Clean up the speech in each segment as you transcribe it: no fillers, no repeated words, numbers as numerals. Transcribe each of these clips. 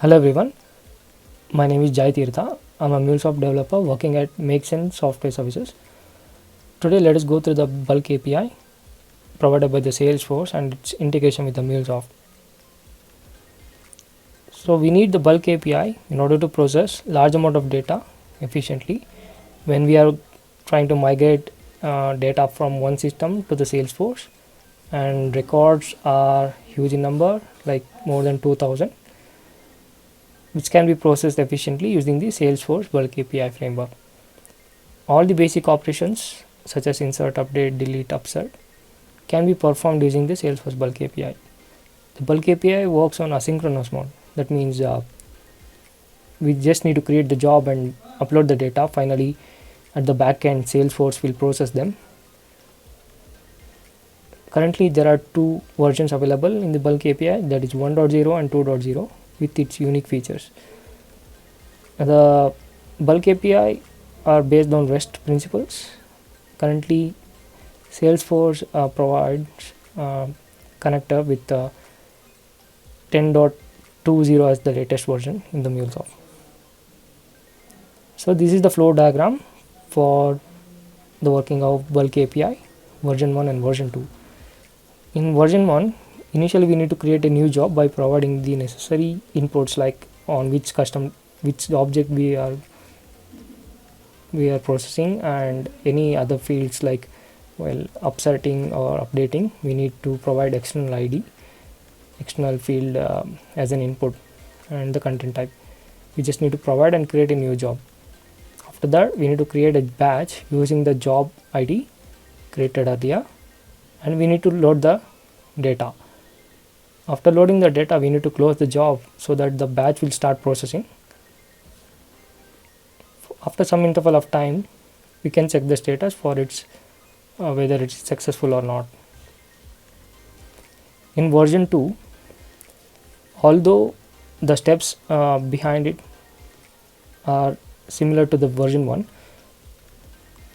Hello everyone, my name is Jayathirtha. I'm a MuleSoft developer working at MakeSense software services. Today let us go through the Bulk API provided by the Salesforce and its integration with the MuleSoft. So we need the Bulk API in order to process large amount of data efficiently when we are trying to migrate data from one system to the Salesforce, and records are huge in number, like more than 2000, which can be processed efficiently using the Salesforce Bulk API framework. All the basic operations such as insert, update, delete, upsert can be performed using the Salesforce Bulk API. The Bulk API works on asynchronous mode. That means we just need to create the job and upload the data. Finally, at the backend, Salesforce will process them. Currently, there are two versions available in the Bulk API, that is 1.0 and 2.0, with its unique features. The Bulk API are based on REST principles. Currently, Salesforce provides connector with 10.20 as the latest version in the MuleSoft. So this is the flow diagram for the working of Bulk API version 1 and version 2. In version 1, initially we need to create a new job by providing the necessary inputs, like on which object we are processing, and any other fields like upsetting or updating. We need to provide external ID, external field as an input, and the content type. We just need to provide and create a new job. After that, we need to create a batch using the job ID created earlier, and we need to load the data. After loading the data, we need to close the job so that the batch will start processing. After some interval of time, we can check the status for its whether it's successful or not. In version 2, although the steps behind it are similar to the version 1,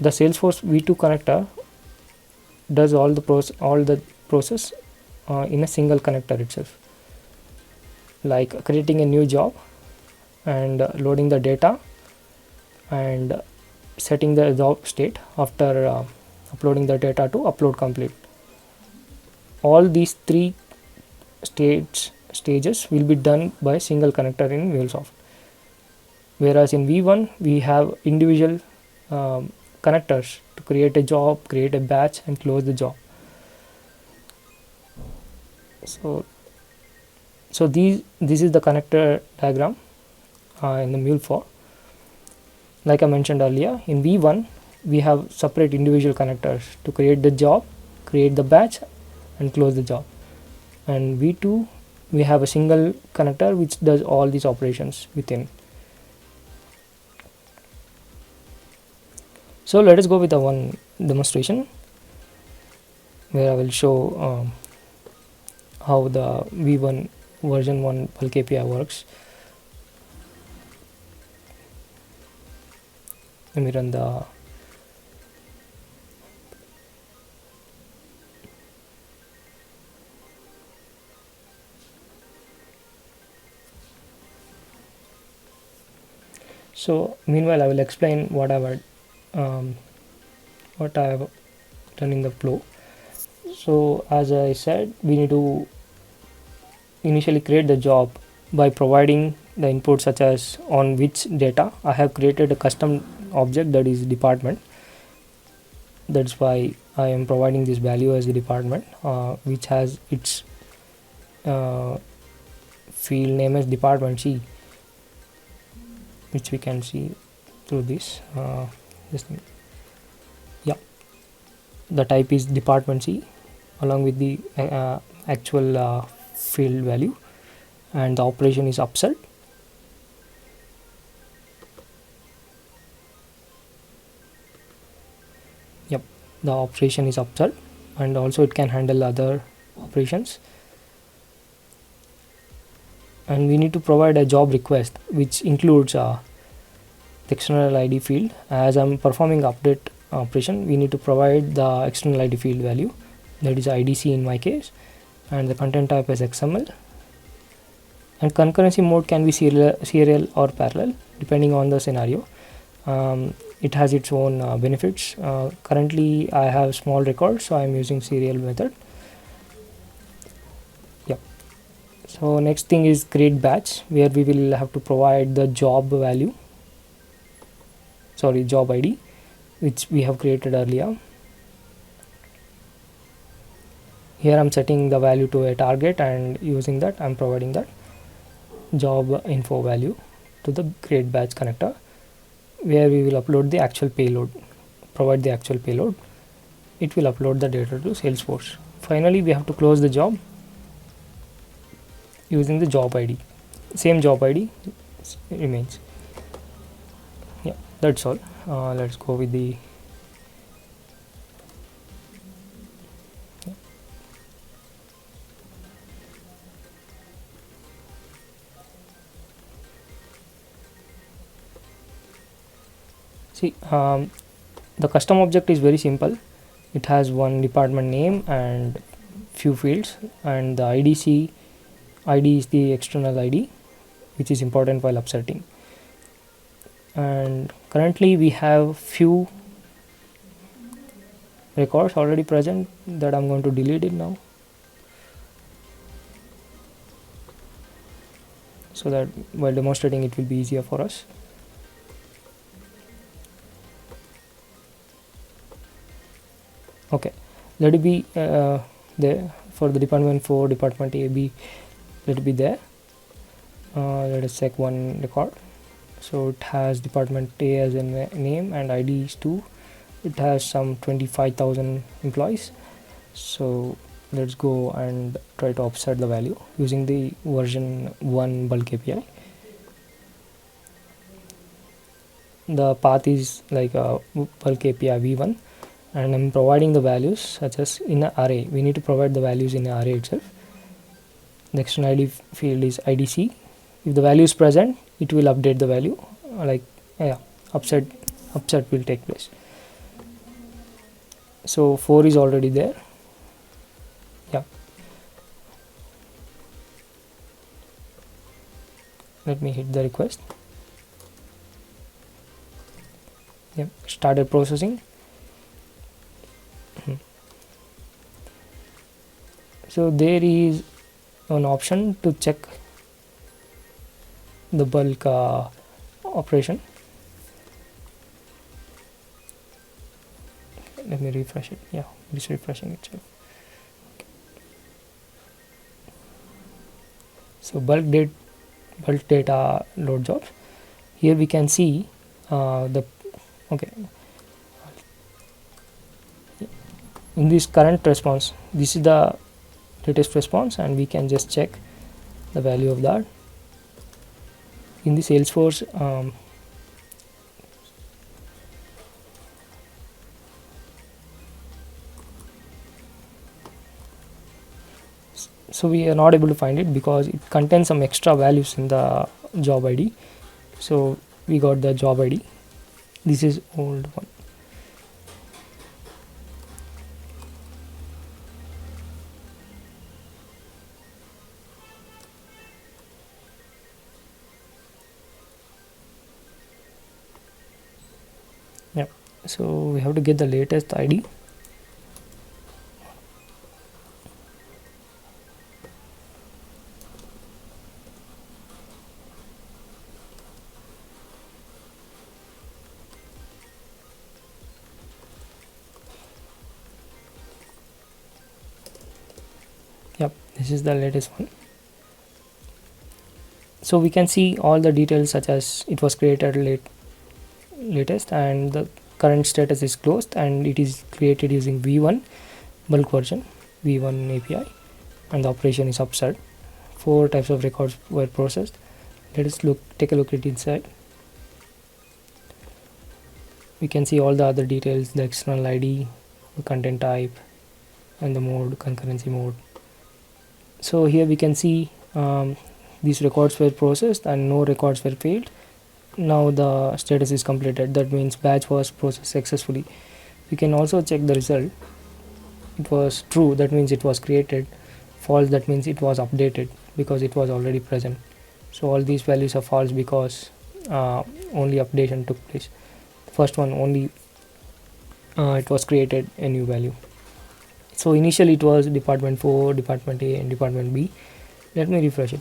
the Salesforce V2 connector does all the process in a single connector itself, like creating a new job and loading the data and setting the job state after uploading the data to upload complete. All these three stages will be done by a single connector in MuleSoft, whereas in V1 we have individual connectors to create a job, create a batch, and close the job. So this is the connector diagram in the MuleSoft. Like I mentioned earlier, in V1 we have separate individual connectors to create the job, create the batch, and close the job. And V2 we have a single connector which does all these operations within. So let us go with the one demonstration where I will show how the V1 version 1 Bulk API works. Let me run the meanwhile I will explain what I have done in the flow. So as I said, we need to initially create the job by providing the input such as on which data. I have created a custom object, that is department. That's why I am providing this value as the department, which has its field name as department C, which we can see through this. The type is department C along with the actual field value, and the operation is upsert. The operation is upsert, and also it can handle other operations. And we need to provide a job request which includes the external ID field. As I'm performing update operation, we need to provide the external ID field value, that is IDC in my case, and the content type is XML, And concurrency mode can be serial or parallel depending on the scenario. It has its own benefits. Currently I have small records, so I'm using serial method. So next thing is create batch, where we will have to provide the job ID, which we have created earlier. Here I'm setting the value to a target, and using that I'm providing that job info value to the create batch connector, where we will upload the actual payload, provide the actual payload. It will upload the data to Salesforce. Finally, we have to close the job using the job ID. Same job ID remains. Yeah, that's all. Let's go with the the custom object is very simple. It has one department name and few fields, and the ID is the external ID, which is important while upsetting. And currently we have few records already present that I'm going to delete it now, so that while demonstrating it will be easier for us. Okay, let it be there for the department 4, department A, B. Let it be there. Let us check one record. So it has department A as a name and ID is 2. It has some 25,000 employees. So let's go and try to offset the value using the version 1 bulk API. The path is like a bulk API v1, and I'm providing the values such as in an array. We need to provide the values in an array itself. The external ID field is IDC. If the value is present, it will update the value, upset will take place. So 4 is already there. Yeah, let me hit the request. Yeah, started processing. So there is an option to check the bulk operation. Let me refresh it. Yeah, it's refreshing itself. Okay. So bulk data load jobs. Here we can see in this current response, this is the latest response, and we can just check the value of that in the Salesforce. So we are not able to find it because it contains some extra values in the job ID. So we got the job ID. This is old one. Yeah, so we have to get the latest ID. Yep, this is the latest one. So we can see all the details such as it was created latest, and the current status is closed, and it is created using v1 bulk version, v1 API, and the operation is upset. 4 types of records were processed. Let us take a look at inside. We can see all the other details, the external ID, the content type, and the mode, concurrency mode. So here we can see these records were processed and no records were failed. Now the status is completed. That means batch was processed successfully. We can also check the result. It was true, that means it was created. False, that means it was updated because it was already present. So all these values are false because only updation took place. The first one only it was created a new value. So initially it was department 4, department A and department B. Let me refresh it.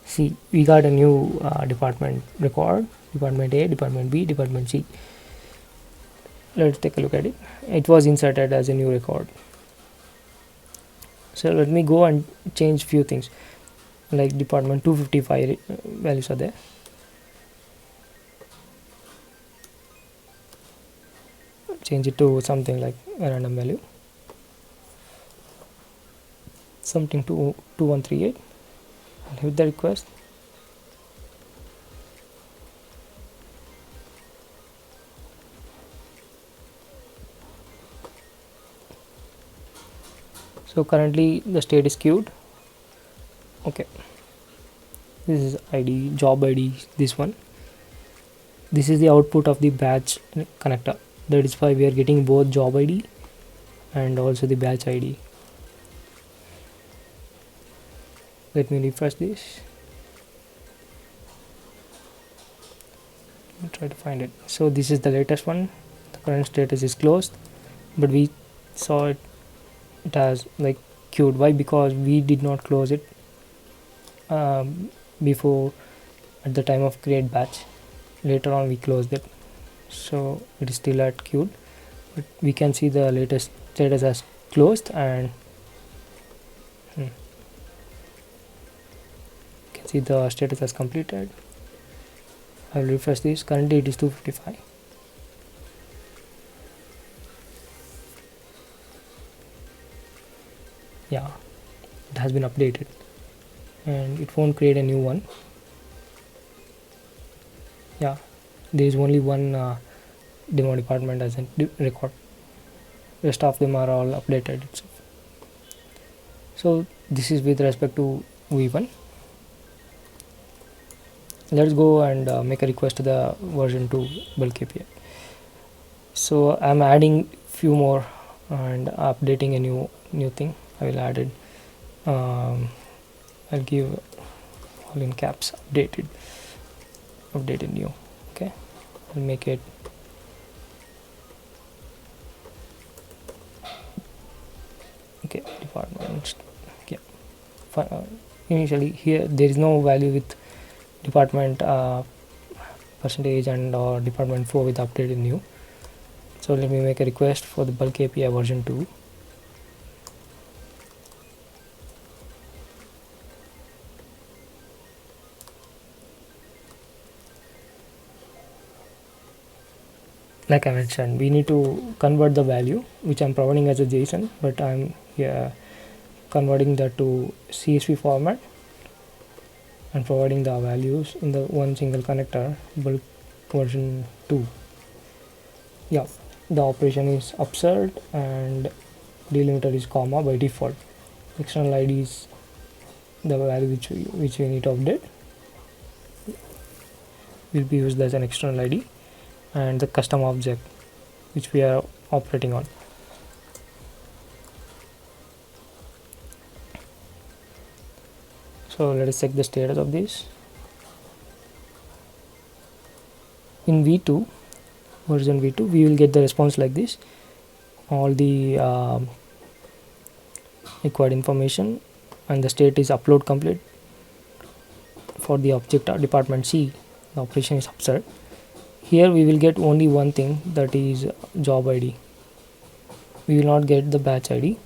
See, we got a new department record, department A, department B, department C. Let's take a look at it. It was inserted as a new record. So let me go and change few things, like department 255 values are there. Change it to something like a random value, something to 2138. I'll hit the request. So currently the state is queued. Okay, this is ID, job ID, this one. This is the output of the batch connector. That is why we are getting both job ID and also the batch ID. Let me refresh this. Let me try to find it. So this is the latest one. The current status is closed, but we saw it has like queued. Why? Because we did not close it before at the time of create batch. Later on we closed it, so it is still at queued, but we can see the latest status as closed, and you can see the status as completed. I will refresh this. Currently it is 255. Yeah, it has been updated and it won't create a new one. Yeah, there is only one demo department as a record. Rest of them are all updated itself. So this is with respect to V1. Let's go and make a request to the version 2 bulk API. So I'm adding few more and updating a new thing. I will add it. I'll give all in caps updated new. Okay, I'll make it okay department. Okay, initially here there is no value with department percentage and or department 4 with updated new. So let me make a request for the bulk API version 2. Like I mentioned, we need to convert the value which I'm providing as a JSON, but I'm here converting that to CSV format and providing the values in the one single connector bulk version 2. Yeah, the operation is upsert and delimiter is comma by default. External ID is the value which we need to update, will be used as an external ID, and the custom object which we are operating on. So let us check the status of this. In V2 version V2 we will get the response like this. All the required information and the state is upload complete. For the object department C, the operation is upsert. Here we will get only one thing, that is job ID. We will not get the batch ID.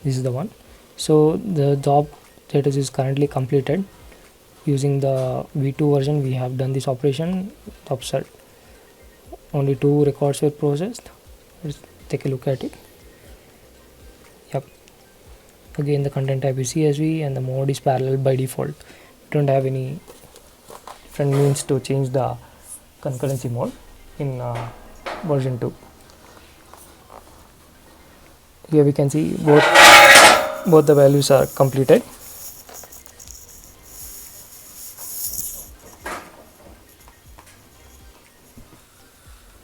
This is the one. So the job status is currently completed. Using the V2 version we have done this operation upsert. Only 2 records were processed. Let's take a look at it. Yep, again the content type is CSV and the mode is parallel by default. We don't have any different means to change the concurrency mode in version 2. Here we can see both the values are completed.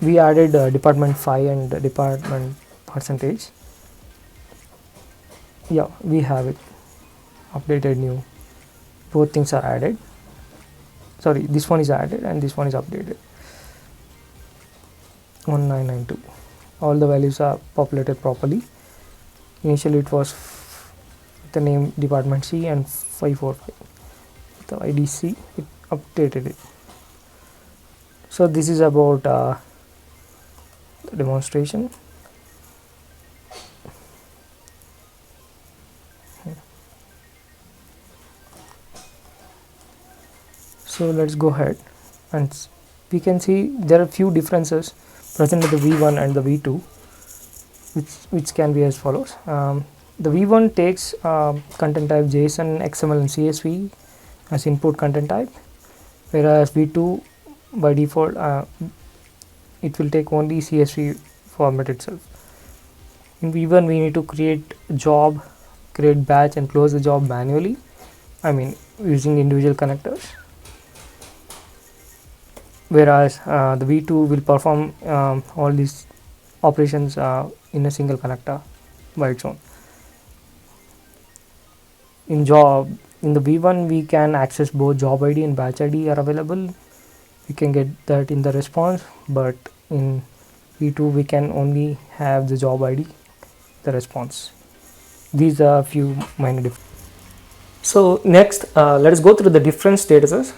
we added department 5 and department percentage. Yeah, we have it updated new, both things are added. Sorry, this one is added and this one is updated. 1992, all the values are populated properly. Initially it was the name department C and 545, the ID C, it updated it. So this is about the demonstration. So let's go ahead, and we can see there are few differences present in the V1 and the V2, which can be as follows. The V1 takes content type JSON, XML and CSV as input content type, whereas V2 by default it will take only CSV format itself. In V1 we need to create job, create batch and close the job manually, I mean using individual connectors, whereas the V2 will perform all these operations in a single connector by its own. In the V1 we can access both job ID and batch ID are available. We can get that in the response, but in V2 we can only have the job ID, the response. These are a few minor differences. So next let us go through the different statuses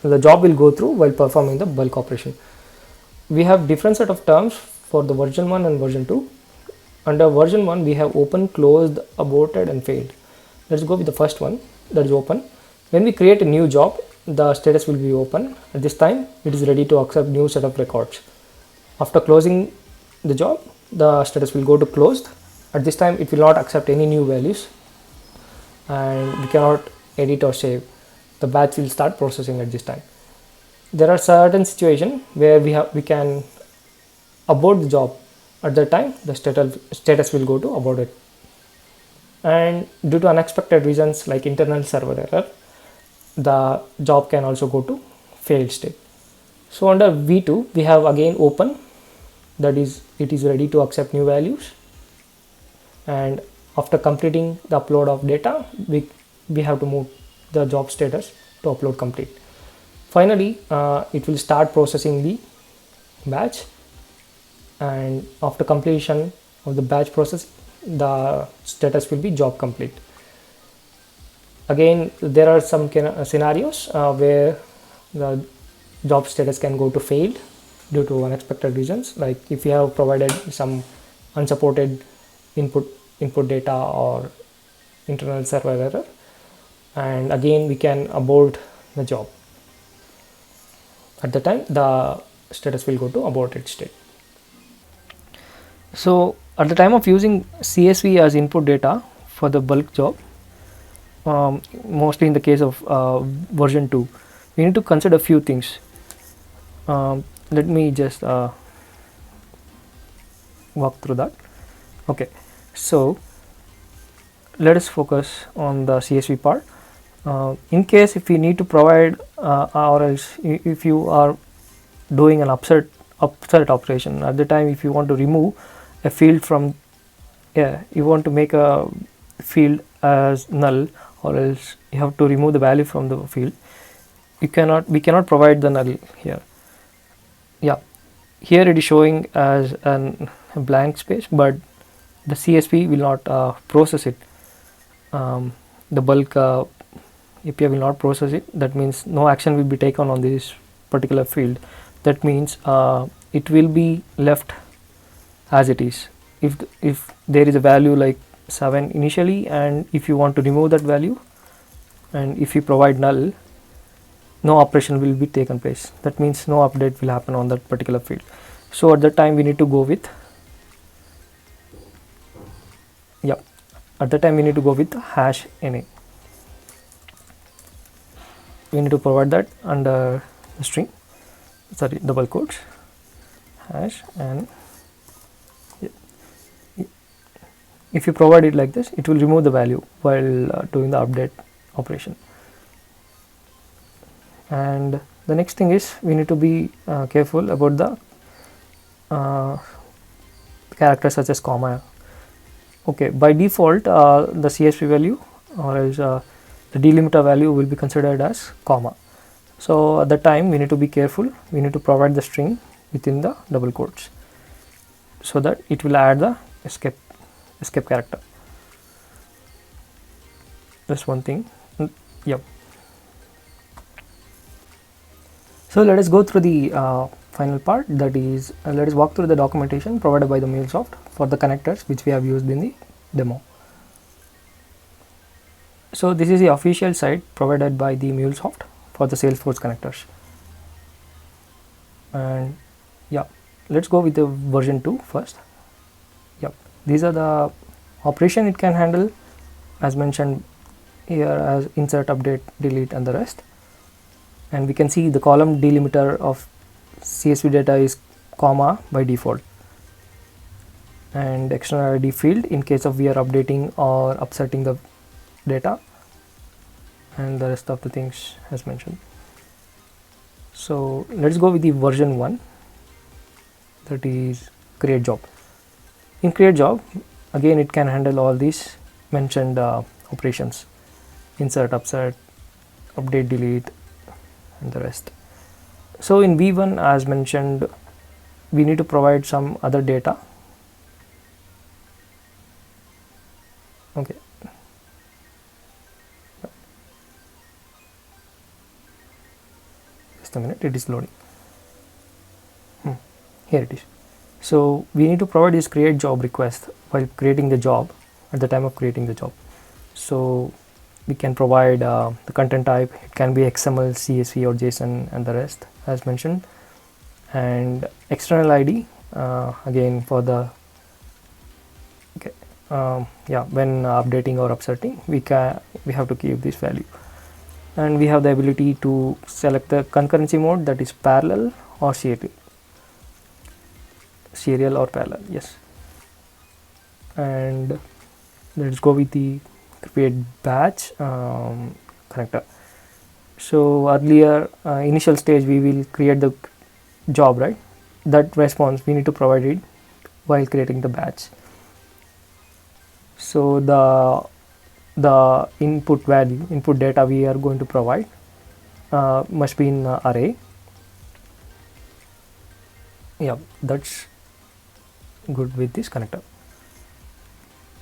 the job will go through while performing the bulk operation. We have different set of terms for the version 1 and version 2. Under version 1 we have open, closed, aborted and failed. Let's go with the first one, that is open. When we create a new job, the status will be open. At this time it is ready to accept new set of records. After closing the job, the status will go to closed. At this time it will not accept any new values and we cannot edit or save. The batch will start processing at this time. There are certain situations where we can abort the job. At that time the status will go to aborted, and due to unexpected reasons like internal server error, the job can also go to failed state. So under V2 we have again open, that is it is ready to accept new values, and after completing the upload of data we have to move the job status to upload complete. Finally it will start processing the batch, and after completion of the batch process the status will be job complete. Again there are some scenarios where the job status can go to failed due to unexpected reasons, like if you have provided some unsupported input data or internal server error, and again we can abort the job. At the time the status will go to aborted state. So at the time of using CSV as input data for the bulk job, mostly in the case of version 2, we need to consider a few things. Let me just walk through that. Okay, so let us focus on the CSV part. In case if we need to provide or else if you are doing an upsert operation, at the time if you want to remove a field from you want to make a field as null, or else you have to remove the value from the field, we cannot provide the null here. Yeah, here it is showing as a blank space, but the CSV will not process it. The bulk API will not process it. That means no action will be taken on this particular field. That means it will be left as it is. If there is a value like 7 initially, and if you want to remove that value, and if you provide null, no operation will be taken place. That means no update will happen on that particular field. So at that time we need to go with hash NA. We need to provide that under the string, sorry, double quotes, hash, and if you provide it like this, it will remove the value while doing the update operation. And the next thing is we need to be careful about the uh, characters such as comma. Okay, by default the CSV value or else the delimiter value will be considered as comma. So at the time we need to be careful, we need to provide the string within the double quotes so that it will add the escape character. That's one thing. Yep. So let us go through the final part, that is let us walk through the documentation provided by the MuleSoft for the connectors which we have used in the demo. So this is the official site provided by the MuleSoft for the Salesforce connectors. And yeah, let's go with the version 2 first. Yep, these are the operation it can handle as mentioned here as insert, update, delete and the rest. And we can see the column delimiter of CSV data is comma by default, and external ID field in case of we are updating or upsetting the data, and the rest of the things as mentioned. So let's go with the version 1, that is create job. In create job again it can handle all these mentioned operations: insert, upset, update, delete and the rest. So in V1 as mentioned we need to provide some other data. Okay, just a minute, it is loading. Here it is. So we need to provide this create job request while creating the job, at the time of creating the job. So we can provide the content type, it can be XML, CSV or JSON and the rest as mentioned, and external ID again for the when updating or upsetting we have to keep this value. And we have the ability to select the concurrency mode, that is parallel or serial or parallel. Yes. And let's go with the create batch connector. So earlier initial stage we will create the job, right? That response we need to provide it while creating the batch. So the input value, input data we are going to provide must be in array. Yeah, that's good with this connector.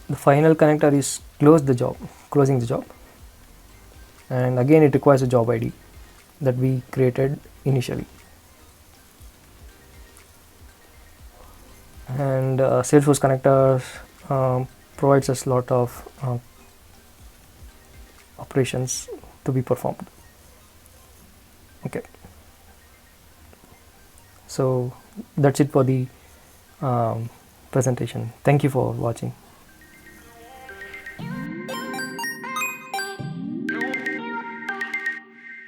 The final connector is closing the job, and again it requires a job ID that we created initially. And Salesforce connector provides us a lot of operations to be performed. Okay, so that's it for the presentation. Thank you for watching.